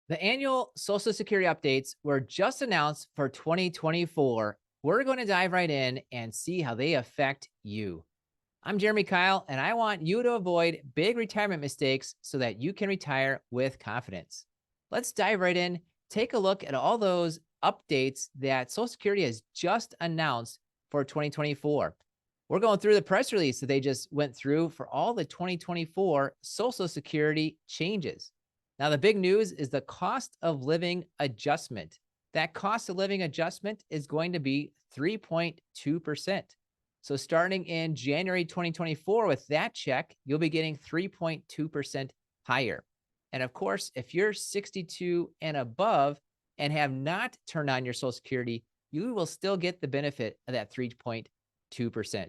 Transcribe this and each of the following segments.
The annual Social Security updates were just announced for 2024. We're going to dive right in and see how they affect you. I'm Jeremy Kyle, and I want you to avoid big retirement mistakes so that you can retire with confidence. Let's dive right in, take a look at all those updates that Social Security has just announced for 2024. We're going through the press release that they just went through for all the 2024 Social Security changes. Now, the big news is the cost of living adjustment. That cost of living adjustment is going to be 3.2%. So starting in January 2024 with that check, you'll be getting 3.2% higher. And of course, if you're 62 and above and have not turned on your Social Security, you will still get the benefit of that 3.2%.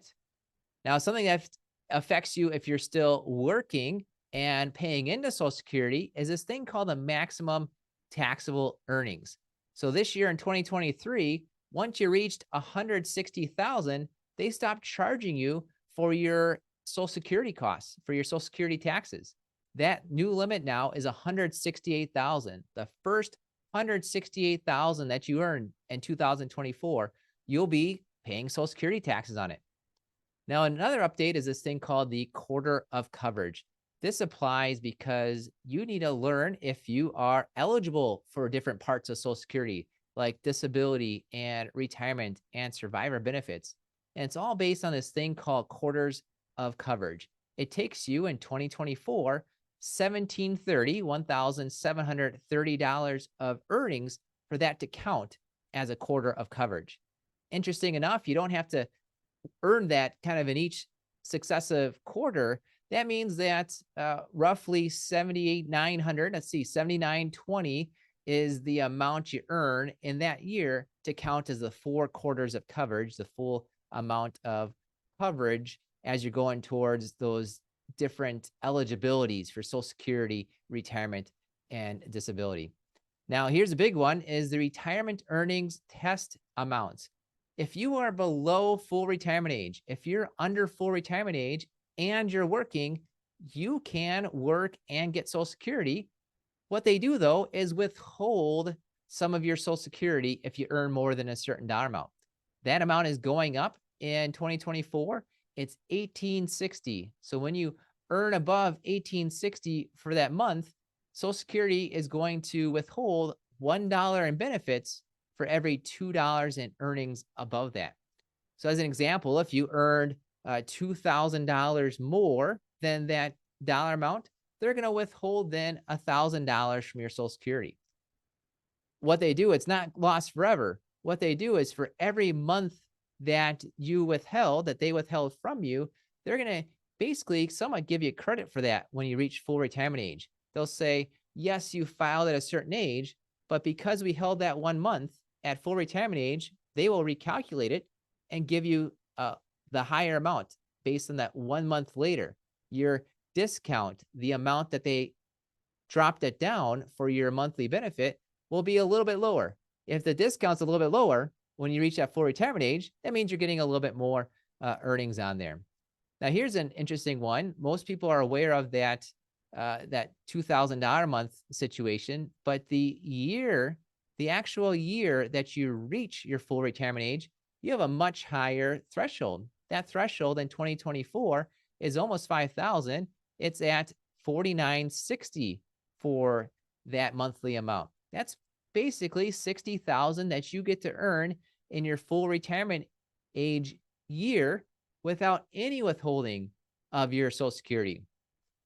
Now, something that affects you if you're still working and paying into Social Security is this thing called the maximum taxable earnings. So this year in 2023, once you reached 160,000, they stopped charging you for your Social Security costs, for your Social Security taxes. That new limit now is 168,000. The first 168,000 that you earn in 2024, you'll be paying Social Security taxes on it. Now, another update is this thing called the quarter of coverage. This applies because you need to learn if you are eligible for different parts of Social Security, like disability and retirement and survivor benefits. And it's all based on this thing called quarters of coverage. It takes you in 2024, $1,730 of earnings for that to count as a quarter of coverage. Interesting enough, you don't have to earn that kind of in each successive quarter. That means that roughly 78,900, let's see, 7920 is the amount you earn in that year to count as the 4 quarters of coverage, the full amount of coverage as you're going towards those different eligibilities for Social Security, retirement, and disability. Now, here's a big one is the retirement earnings test amounts. If you are below full retirement age, if you're under full retirement age and you're working, you can work and get Social Security. What they do, though, is withhold some of your Social Security if you earn more than a certain dollar amount. That amount is going up in 2024. It's 1860. So when you earn above 1860 for that month, Social Security is going to withhold $1 in benefits for every $2 in earnings above that. So as an example, if you earned $2,000 more than that dollar amount, they're going to withhold then $1,000 from your Social Security. What they do, it's not lost forever. What they do is for every month that you withheld, that they withheld from you, they're going to basically somewhat give you credit for that when you reach full retirement age. They'll say, yes, you filed at a certain age, but because we held that 1 month at full retirement age, they will recalculate it and give you the higher amount based on that 1 month later. Your discount, the amount that they dropped it down for your monthly benefit, will be a little bit lower. If the discount's a little bit lower when you reach that full retirement age, that means you're getting a little bit more earnings on there. Now, here's an interesting one. Most people are aware of that $2,000 a month situation, but the actual year that you reach your full retirement age, you have a much higher threshold. That threshold in 2024 is almost 5,000. It's at 4,960 for that monthly amount. That's basically 60,000 that you get to earn in your full retirement age year without any withholding of your Social Security.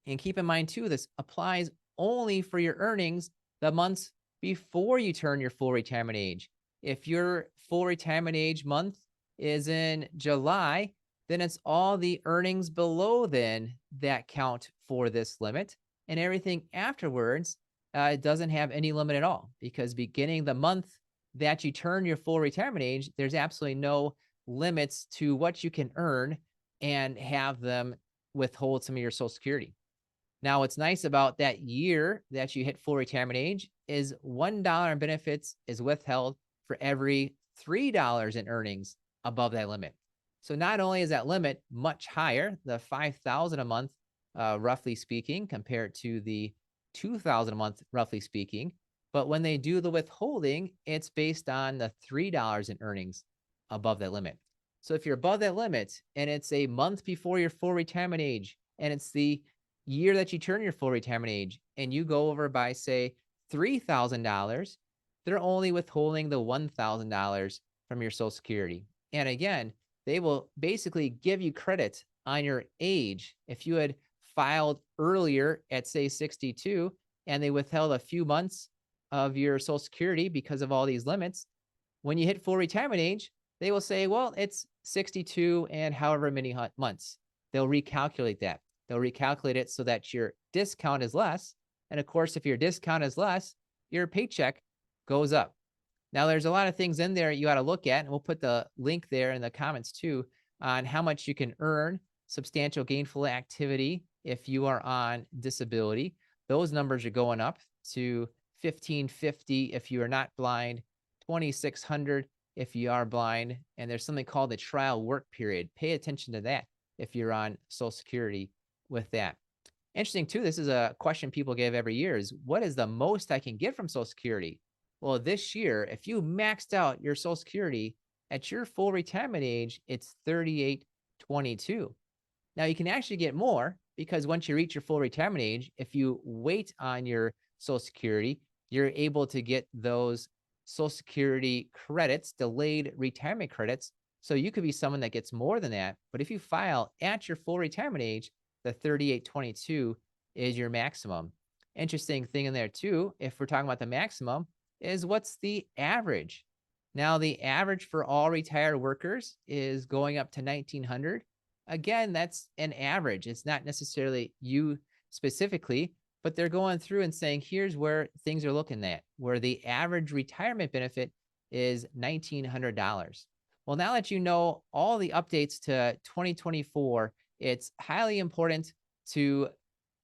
And keep in mind too, this applies only for your earnings the months before you turn your full retirement age. If your full retirement age month is in July, then it's all the earnings below then that count for this limit. And everything afterwards, it doesn't have any limit at all, because beginning the month that you turn your full retirement age, there's absolutely no limits to what you can earn and have them withhold some of your Social Security. Now, what's nice about that year that you hit full retirement age is $1 in benefits is withheld for every $3 in earnings above that limit. So not only is that limit much higher, the $5,000 a month, roughly speaking, compared to the $2,000 a month, roughly speaking, But when they do the withholding, it's based on the $3 in earnings above that limit. So if you're above that limit and it's a month before your full retirement age and it's the year that you turn your full retirement age and you go over by, say, $3,000, they're only withholding the $1,000 from your Social Security. And again, they will basically give you credit on your age. If you had filed earlier at, say, 62, and they withheld a few months of your Social Security because of all these limits, when you hit full retirement age, they will say, well, it's 62 and however many months. They'll recalculate that. They'll recalculate it so that your discount is less. And of course, if your discount is less, your paycheck goes up. Now, there's a lot of things in there you got to look at, and we'll put the link there in the comments too on how much you can earn substantial gainful activity if you are on disability. Those numbers are going up to $1,550 if you are not blind, $2,600 if you are blind, and there's something called the trial work period. Pay attention to that if you're on Social Security with that. Interesting too, this is a question people give every year, is what is the most I can get from Social Security? Well, this year, if you maxed out your Social Security at your full retirement age, it's $3,822. Now you can actually get more because once you reach your full retirement age, if you wait on your Social Security, you're able to get those Social Security credits, delayed retirement credits. So you could be someone that gets more than that. But if you file at your full retirement age, the 3822 is your maximum. Interesting thing in there too, if we're talking about the maximum, is what's the average? Now, the average for all retired workers is going up to 1900. Again, that's an average. It's not necessarily you specifically, but they're going through and saying, here's where things are looking at, where the average retirement benefit is $1,900. Well, now that you know all the updates to 2024, it's highly important to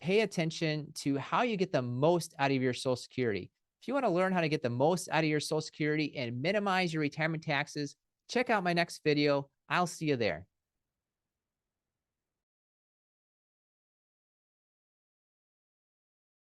pay attention to how you get the most out of your Social Security. If you want to learn how to get the most out of your Social Security and minimize your retirement taxes, check out my next video. I'll see you there.